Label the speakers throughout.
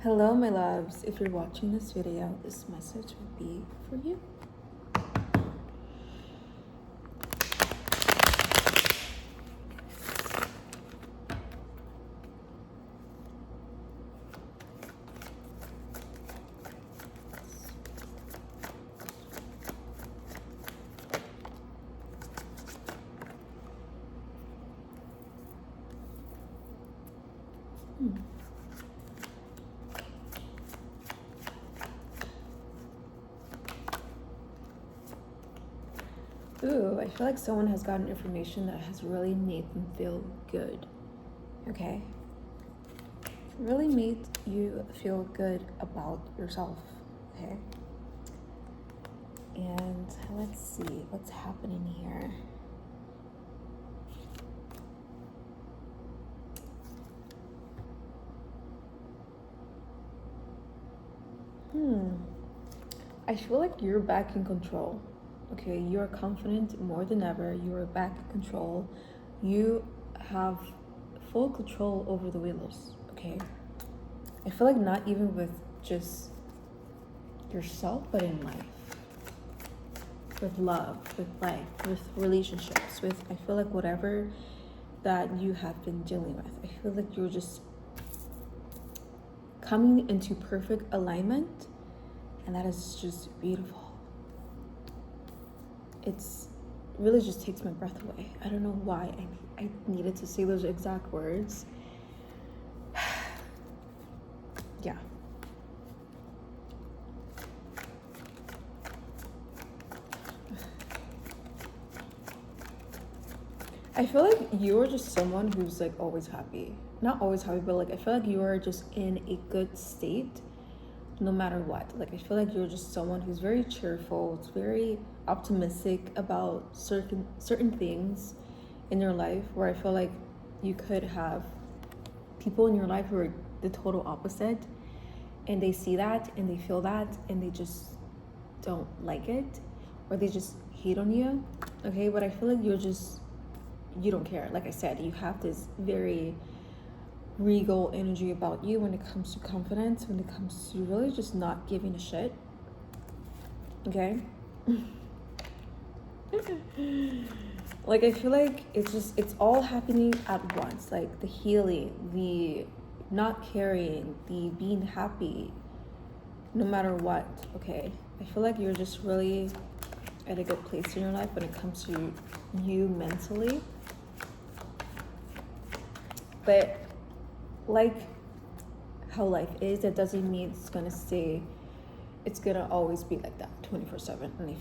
Speaker 1: Hello, my loves. If you're watching this video, this message would be for you. Ooh, I feel like someone has gotten information that has really made them feel good. Okay? Really made you feel good about yourself. Okay? And let's see what's happening here. I feel like you're back in control. Okay, you're confident more than ever. You are back in control. You have full control over the wheels. Okay, I feel like not even with just yourself, but in life, with love, with life, with relationships, with I feel like whatever that you have been dealing with. I feel like you're just coming into perfect alignment, and that is just beautiful. It's really just takes my breath away. I don't know why I needed to say those exact words. Yeah. I feel like you are just someone who's like always happy. Not always happy, but like I feel like you are just in a good state no matter what. Like I feel like you're just someone who's very cheerful, it's very optimistic about certain things in your life, where I feel like you could have people in your life who are the total opposite, and they see that and they feel that and they just don't like it, or they just hate on you. Okay, but I feel like you don't care. Like I said, you have this very regal energy about you when it comes to confidence, when it comes to really just not giving a shit. Okay? Like I feel like it's all happening at once. Like the healing, the not caring, the being happy no matter what. Okay? I feel like you're just really at a good place in your life when it comes to you mentally. But like how life is, that doesn't mean it's gonna always be like that 24/7. And I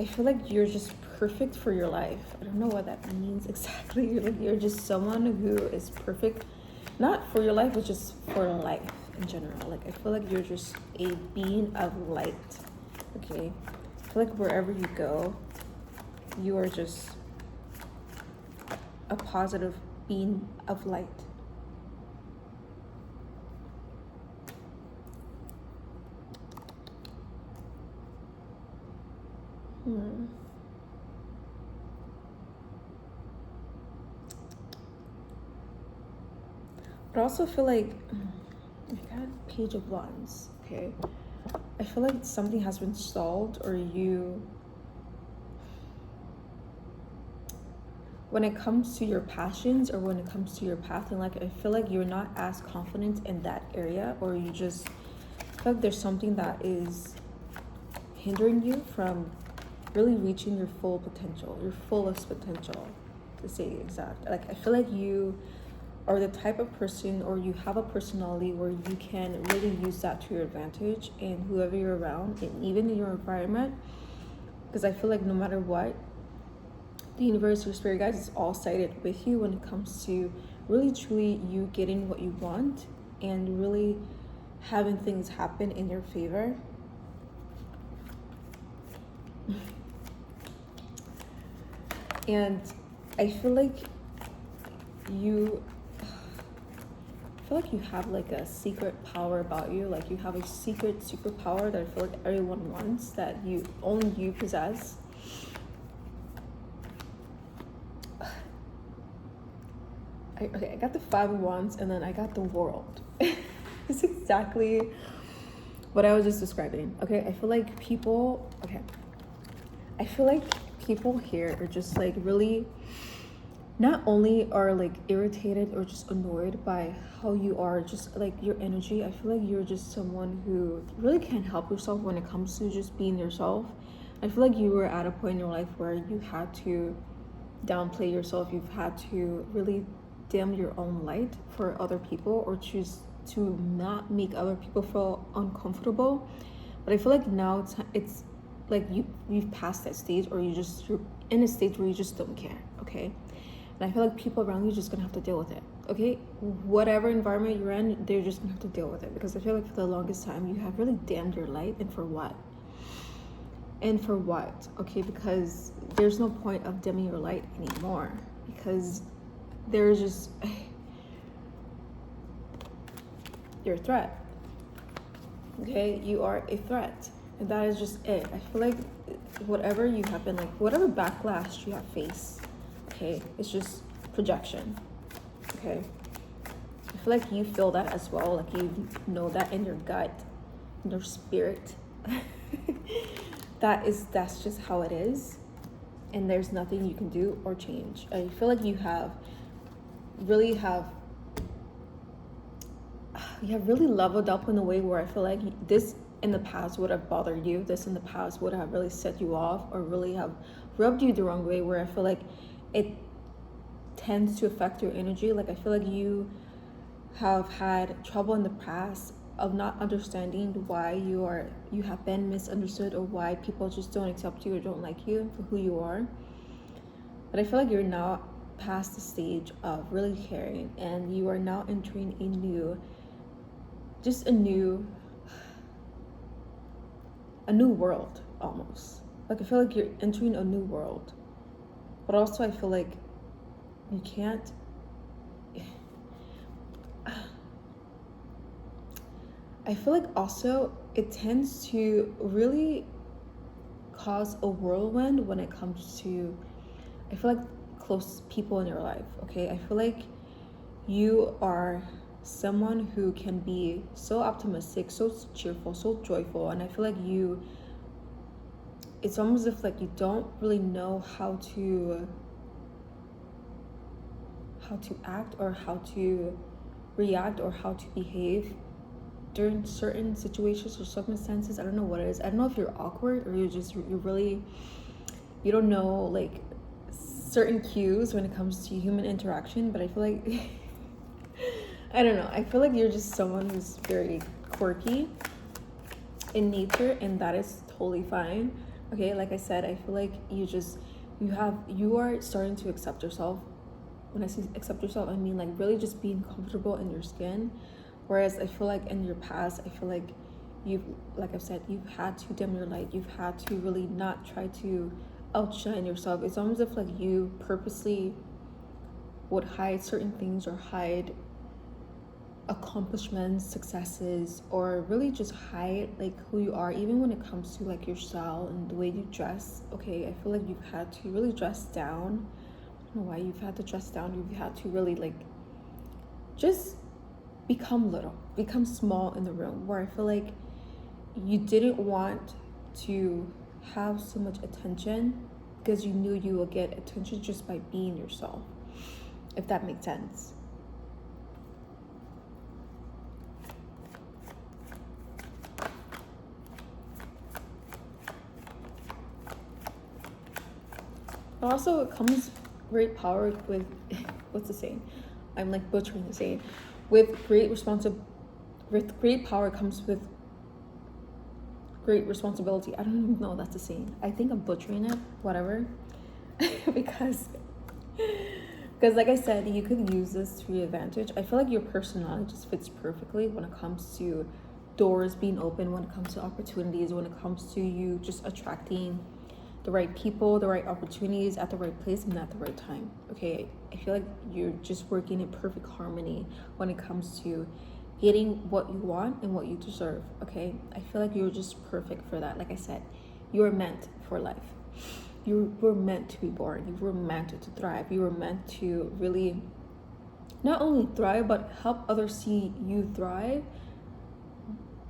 Speaker 1: feel like you're just perfect for your life. I don't know what that means exactly. You're just someone who is perfect, not for your life, but just for life in general. Like I feel like you're just a being of light. Okay, I feel like wherever you go, you are just a positive being of light. But I also feel like I got Page of Wands. Okay, I feel like something has been stalled, or when it comes to your passions or when it comes to your path in life, I feel like you're not as confident in that area, or you just feel like there's something that is hindering you from really reaching your full potential, your fullest potential, to say exact. Like I feel like you are the type of person, or you have a personality where you can really use that to your advantage in whoever you're around, and even in your environment. Because I feel like no matter what, the universe, your spirit guides, is all sided with you when it comes to really truly you getting what you want and really having things happen in your favor. And I feel like you have like a secret power about you. Like you have a secret superpower that I feel like everyone wants, that only you possess. I got the 5 of Wands, and then I got the World. It's exactly what I was just describing. Okay, I feel like people. Okay, I feel like people here are just like really. Not only are like irritated or just annoyed by how you are, just like your energy. I feel like you're just someone who really can't help yourself when it comes to just being yourself. I feel like you were at a point in your life where you had to downplay yourself. You've had to really dim your own light for other people, or choose to not make other people feel uncomfortable. But I feel like now it's like you've passed that stage, or you're in a stage where you just don't care. Okay, and I feel like people around you just gonna have to deal with it. Okay, whatever environment you're in, they're just gonna have to deal with it, because I feel like for the longest time you have really damned your light. And for what? And for what? Okay, because there's no point of dimming your light anymore, because there's just you're a threat. Okay, you are a threat, and that is just it. I feel like whatever you have been like, whatever backlash you have faced, okay, it's just projection. Okay, I feel like you feel that as well, like you know that in your gut, in your spirit. That's just how it is, and there's nothing you can do or change. I feel like you have really leveled up in a way where I feel like this in the past would have bothered you. This in the past would have really set you off, or really have rubbed you the wrong way, where I feel like it tends to affect your energy. Like I feel like you have had trouble in the past of not understanding why you have been misunderstood, or why people just don't accept you or don't like you for who you are. But I feel like you're now past the stage of really caring, and you are now entering a new world almost. Like I feel like you're entering a new world, but also I feel like you can't. I feel like also it tends to really cause a whirlwind when it comes to, I feel like, close people in your life. Okay, I feel like you are someone who can be so optimistic, so cheerful, so joyful, and I feel like it's almost as if like you don't really know how to act, or how to react, or how to behave during certain situations or circumstances. I don't know what it is. I don't know if you're awkward, or you don't know like certain cues when it comes to human interaction, but I feel like I don't know. I feel like you're just someone who's very quirky in nature, and that is totally fine. Okay, like I said, I feel like you are starting to accept yourself. When I say accept yourself, I mean like really just being comfortable in your skin. Whereas I feel like in your past, I feel like like I've said, you've had to dim your light. You've had to really not try to outshine yourself. It's almost as if like you purposely would hide certain things, or hide accomplishments, successes, or really just hide like who you are, even when it comes to like your style and the way you dress. Okay, I feel like you've had to really dress down. I don't know why you've had to dress down. You've had to really like just become small in the room, where I feel like you didn't want to have so much attention, because you knew you would get attention just by being yourself, if that makes sense. But also it comes great power with what's the saying? I'm like butchering the saying. With great power comes with great responsibility. I don't even know if that's the saying. I think I'm butchering it, whatever. because like I said, you could use this to your advantage. I feel like your personality just fits perfectly when it comes to doors being open, when it comes to opportunities, when it comes to you just attracting the right people, the right opportunities at the right place and at the right time. Okay, I feel like you're just working in perfect harmony when it comes to getting what you want and what you deserve. Okay, I feel like you're just perfect for that. Like I said, you're meant for life. You were meant to be born. You were meant to thrive. You were meant to really not only thrive, but help others see you thrive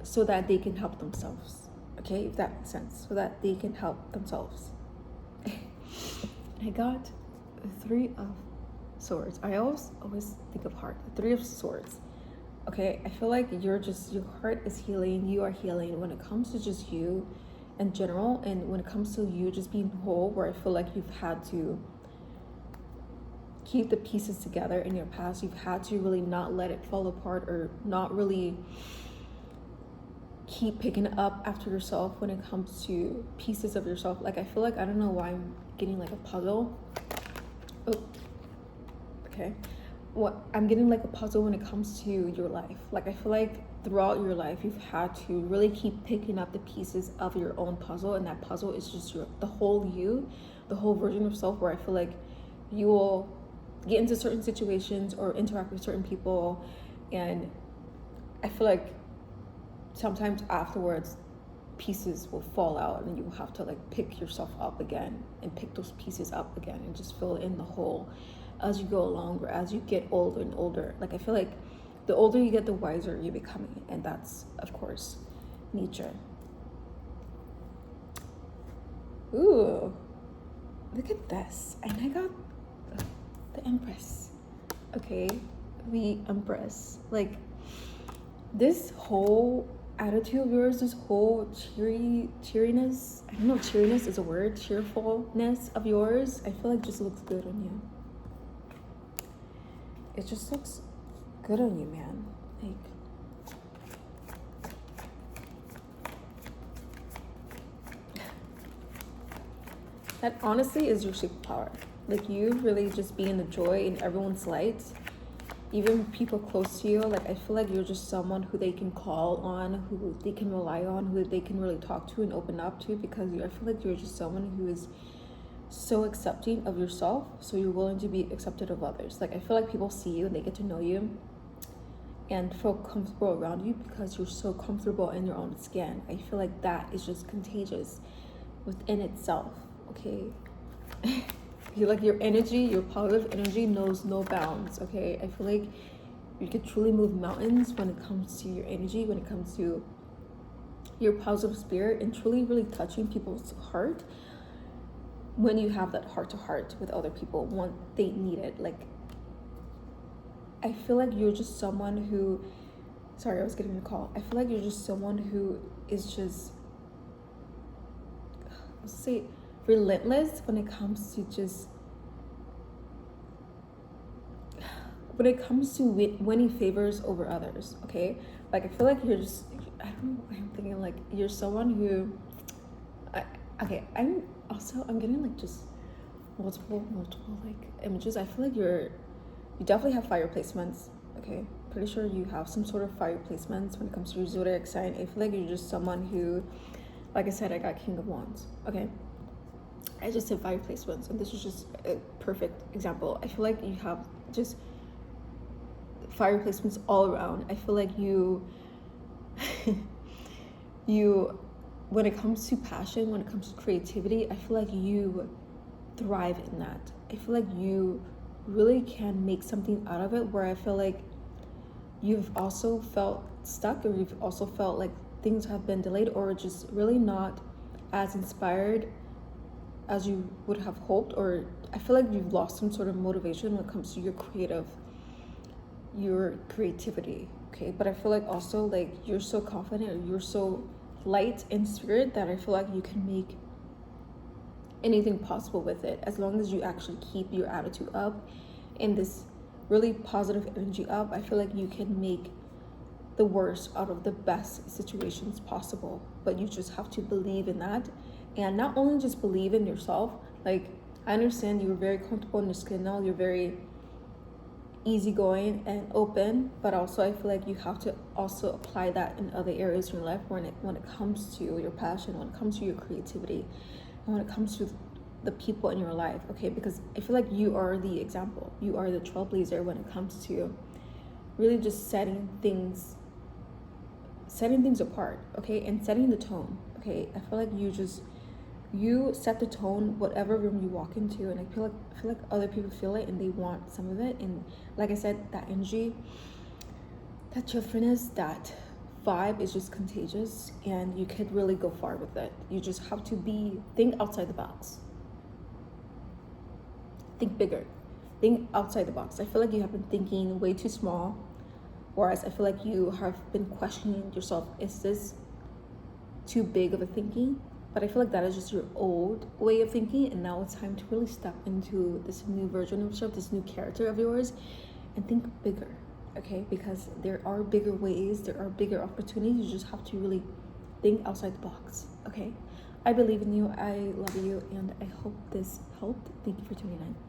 Speaker 1: so that they can help themselves. Okay, if that makes sense. So that they can help themselves. I got the 3 of Swords. I always think of heart. The 3 of Swords. Okay, I feel like your heart is healing. You are healing when it comes to just you in general, and when it comes to you just being whole, where I feel like you've had to keep the pieces together in your past. You've had to really not let it fall apart, or not really keep picking up after yourself when it comes to pieces of yourself. Like, I feel like, I don't know why I'm getting like a puzzle. Oh, okay. I'm getting like a puzzle when it comes to your life. Like, I feel like throughout your life, you've had to really keep picking up the pieces of your own puzzle, and that puzzle is just the whole you, the whole version of self, where I feel like you will get into certain situations or interact with certain people, and I feel like sometimes afterwards pieces will fall out, and you will have to like pick yourself up again and pick those pieces up again and just fill in the hole as you go along, or as you get older and older. Like, I feel like the older you get, the wiser you're becoming, and that's of course nature. Ooh, look at this. And I got the Empress. Okay, the Empress. Like, this whole attitude of yours, this whole cheeriness, I don't know if cheeriness is a word, cheerfulness of yours, I feel like just looks good on you. It just looks good on you, man. Like, that honestly is your superpower. Like, you really just being the joy in everyone's light, even people close to you. Like, I feel like you're just someone who they can call on, who they can rely on, who they can really talk to and open up to, because I feel like you're just someone who is so accepting of yourself, so you're willing to be accepted of others. Like, I feel like people see you and they get to know you and feel comfortable around you because you're so comfortable in your own skin. I feel like that is just contagious within itself. Okay. You like your energy, your positive energy knows no bounds. Okay, I feel like you can truly move mountains when it comes to your energy, when it comes to your positive spirit, and truly really touching people's heart when you have that heart to heart with other people when they need it. Like, I feel like you're just someone who, sorry, I was getting a call. I feel like you're just someone who is just, let's say, relentless when it comes to just, when it comes to winning favors over others. Okay, like, I feel like you're just, I don't know why I'm thinking, like, you're someone who, I'm getting like just multiple like images. I feel like you definitely have fire placements. Okay, pretty sure you have some sort of fire placements when it comes to your zodiac sign. I feel like you're just someone who, like I said, I got King of Wands. Okay, I just said fire placements, and this is just a perfect example. I feel like you have just fire placements all around. I feel like you when it comes to passion, when it comes to creativity, I feel like you thrive in that. I feel like you really can make something out of it, where I feel like you've also felt stuck, or you've also felt like things have been delayed, or just really not as inspired as you would have hoped, or I feel like you've lost some sort of motivation when it comes to your creativity. Okay, but I feel like also, like, you're so confident, or you're so light in spirit, that I feel like you can make anything possible with it, as long as you actually keep your attitude up and this really positive energy up. I feel like you can make the worst out of the best situations possible, but you just have to believe in that, and not only just believe in yourself. Like, I understand you're very comfortable in your skin now, you're very easygoing and open, but also I feel like you have to also apply that in other areas of your life, when it comes to your passion, when it comes to your creativity, and when it comes to the people in your life. Okay, because I feel like you are the example, you are the trailblazer when it comes to really just setting things apart. Okay, and setting the tone. Okay, I feel like you just You set the tone whatever room you walk into, and I feel like other people feel it and they want some of it. And like I said, that energy, that cheerfulness, that vibe is just contagious, and you could really go far with it. You just have to think outside the box. Think bigger. Think outside the box. I feel like you have been thinking way too small, whereas I feel like you have been questioning yourself, is this too big of a thinking? But I feel like that is just your old way of thinking, and now it's time to really step into this new version of yourself, this new character of yours, and think bigger, okay? Because there are bigger ways, there are bigger opportunities. You just have to really think outside the box, okay? I believe in you, I love you, and I hope this helped. Thank you for tuning in.